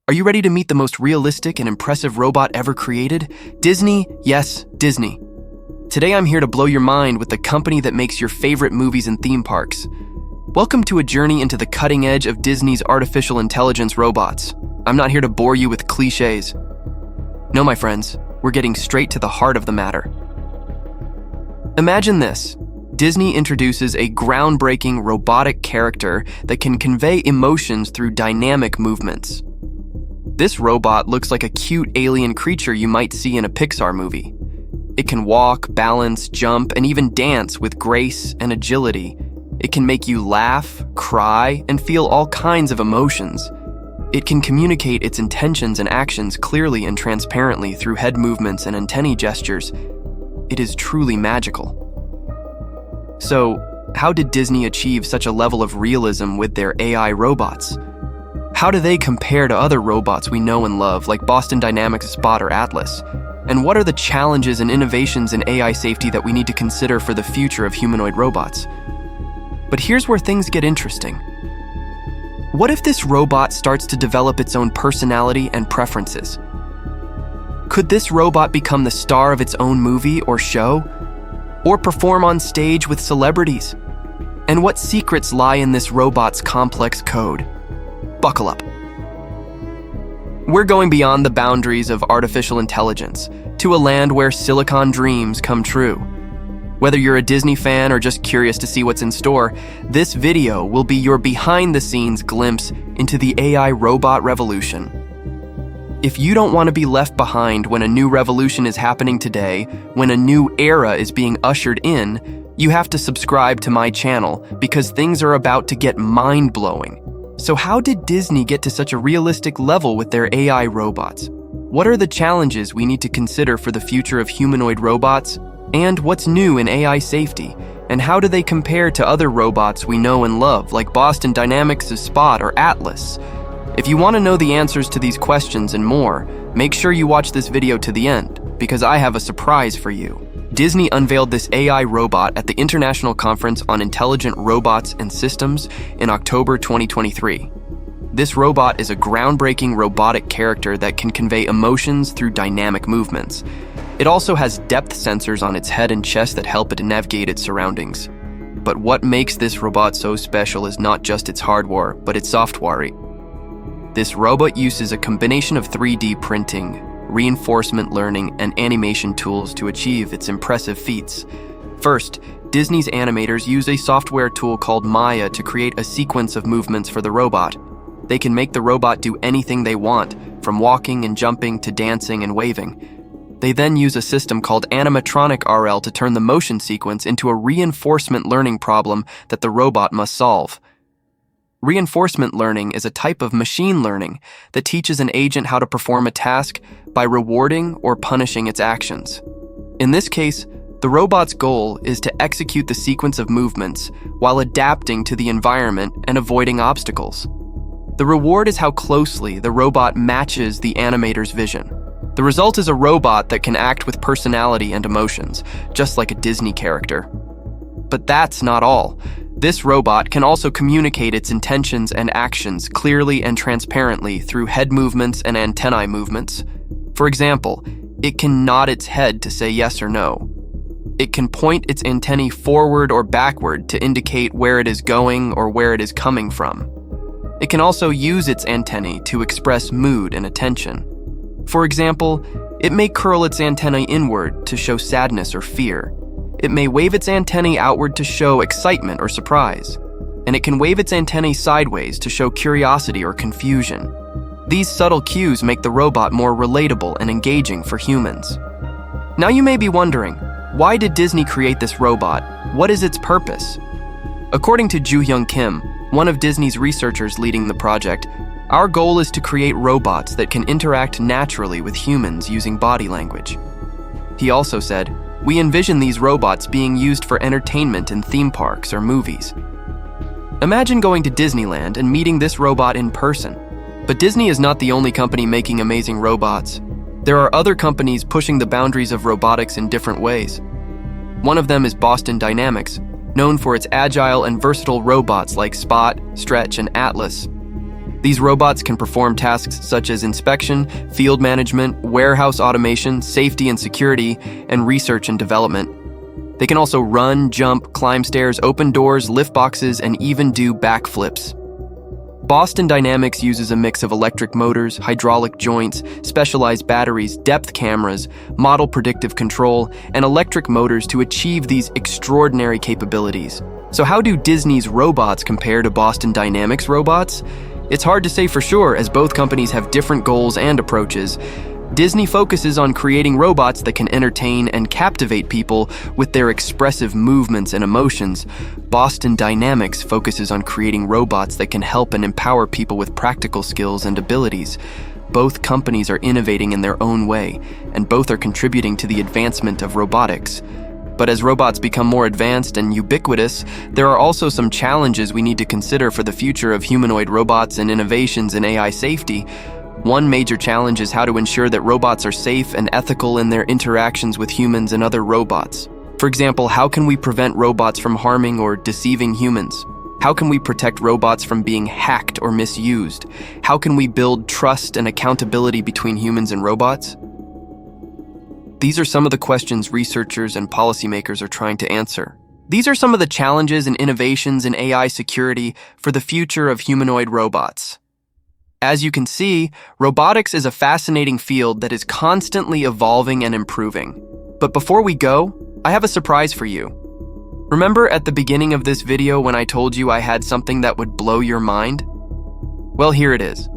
Are you ready to meet the most realistic and impressive robot ever created? Disney, yes, Disney. Today I'm here to blow your mind with the company that makes your favorite movies and theme parks. Welcome to a journey into the cutting edge of Disney's artificial intelligence robots. I'm not here to bore you with cliches. No, my friends, we're getting straight to the heart of the matter. Imagine this. Disney introduces a groundbreaking robotic character that can convey emotions through dynamic movements. This robot looks like a cute alien creature you might see in a Pixar movie. It can walk, balance, jump, and even dance with grace and agility. It can make you laugh, cry, and feel all kinds of emotions. It can communicate its intentions and actions clearly and transparently through head movements and antennae gestures. It is truly magical. So, how did Disney achieve such a level of realism with their AI robots? How do they compare to other robots we know and love, like Boston Dynamics' Spot or Atlas? And what are the challenges and innovations in AI safety that we need to consider for the future of humanoid robots? But here's where things get interesting. What if this robot starts to develop its own personality and preferences? Could this robot become the star of its own movie or show? Or perform on stage with celebrities? And what secrets lie in this robot's complex code? Buckle up. We're going beyond the boundaries of artificial intelligence to a land where silicon dreams come true. Whether you're a Disney fan or just curious to see what's in store, this video will be your behind-the-scenes glimpse into the AI robot revolution. If you don't want to be left behind when a new revolution is happening today, when a new era is being ushered in, you have to subscribe to my channel because things are about to get mind-blowing. So how did Disney get to such a realistic level with their AI robots? What are the challenges we need to consider for the future of humanoid robots? And what's new in AI safety? And how do they compare to other robots we know and love, like Boston Dynamics' Spot or Atlas? If you want to know the answers to these questions and more, make sure you watch this video to the end, because I have a surprise for you. Disney unveiled this AI robot at the International Conference on Intelligent Robots and Systems in October 2023. This robot is a groundbreaking robotic character that can convey emotions through dynamic movements. It also has depth sensors on its head and chest that help it navigate its surroundings. But what makes this robot so special is not just its hardware, but its software. This robot uses a combination of 3D printing, reinforcement learning, and animation tools to achieve its impressive feats. First, Disney's animators use a software tool called Maya to create a sequence of movements for the robot. They can make the robot do anything they want, from walking and jumping to dancing and waving. They then use a system called animatronic RL to turn the motion sequence into a reinforcement learning problem that the robot must solve. Reinforcement learning is a type of machine learning that teaches an agent how to perform a task by rewarding or punishing its actions. In this case, the robot's goal is to execute the sequence of movements while adapting to the environment and avoiding obstacles. The reward is how closely the robot matches the animator's vision. The result is a robot that can act with personality and emotions, just like a Disney character. But that's not all. This robot can also communicate its intentions and actions clearly and transparently through head movements and antennae movements. For example, it can nod its head to say yes or no. It can point its antennae forward or backward to indicate where it is going or where it is coming from. It can also use its antennae to express mood and attention. For example, it may curl its antennae inward to show sadness or fear. It may wave its antennae outward to show excitement or surprise, and it can wave its antennae sideways to show curiosity or confusion. These subtle cues make the robot more relatable and engaging for humans. Now you may be wondering, why did Disney create this robot? What is its purpose? According to Joo-hyung Kim, one of Disney's researchers leading the project, our goal is to create robots that can interact naturally with humans using body language. He also said, "We envision these robots being used for entertainment in theme parks or movies." Imagine going to Disneyland and meeting this robot in person. But Disney is not the only company making amazing robots. There are other companies pushing the boundaries of robotics in different ways. One of them is Boston Dynamics, known for its agile and versatile robots like Spot, Stretch, and Atlas. These robots can perform tasks such as inspection, field management, warehouse automation, safety and security, and research and development. They can also run, jump, climb stairs, open doors, lift boxes, and even do backflips. Boston Dynamics uses a mix of electric motors, hydraulic joints, specialized batteries, depth cameras, model predictive control, and electric motors to achieve these extraordinary capabilities. So how do Disney's robots compare to Boston Dynamics robots? It's hard to say for sure, as both companies have different goals and approaches. Disney focuses on creating robots that can entertain and captivate people with their expressive movements and emotions. Boston Dynamics focuses on creating robots that can help and empower people with practical skills and abilities. Both companies are innovating in their own way, and both are contributing to the advancement of robotics. But as robots become more advanced and ubiquitous, there are also some challenges we need to consider for the future of humanoid robots and innovations in AI safety. One major challenge is how to ensure that robots are safe and ethical in their interactions with humans and other robots. For example, how can we prevent robots from harming or deceiving humans? How can we protect robots from being hacked or misused? How can we build trust and accountability between humans and robots? These are some of the questions researchers and policymakers are trying to answer. These are some of the challenges and innovations in AI security for the future of humanoid robots. As you can see, robotics is a fascinating field that is constantly evolving and improving. But before we go, I have a surprise for you. Remember at the beginning of this video when I told you I had something that would blow your mind? Well, here it is.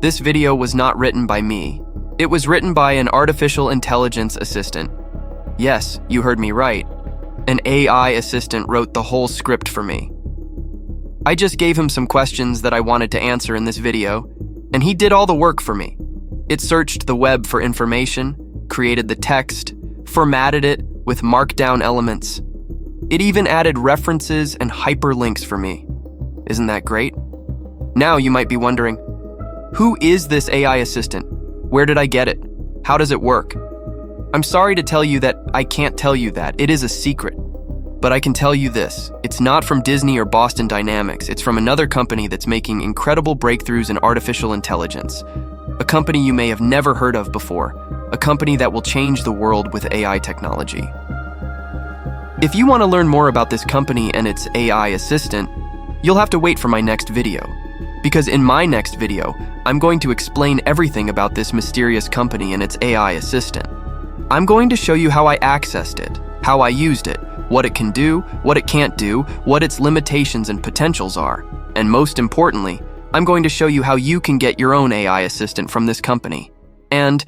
This video was not written by me. It was written by an artificial intelligence assistant. Yes, you heard me right. An AI assistant wrote the whole script for me. I just gave him some questions that I wanted to answer in this video, and he did all the work for me. It searched the web for information, created the text, formatted it with markdown elements. It even added references and hyperlinks for me. Isn't that great? Now you might be wondering, who is this AI assistant? Where did I get it? How does it work? I'm sorry to tell you that I can't tell you that. It is a secret. But I can tell you this, it's not from Disney or Boston Dynamics, it's from another company that's making incredible breakthroughs in artificial intelligence. A company you may have never heard of before, a company that will change the world with AI technology. If you want to learn more about this company and its AI assistant, you'll have to wait for my next video. Because in my next video, I'm going to explain everything about this mysterious company and its AI assistant. I'm going to show you how I accessed it, how I used it, what it can do, what it can't do, what its limitations and potentials are. And most importantly, I'm going to show you how you can get your own AI assistant from this company. And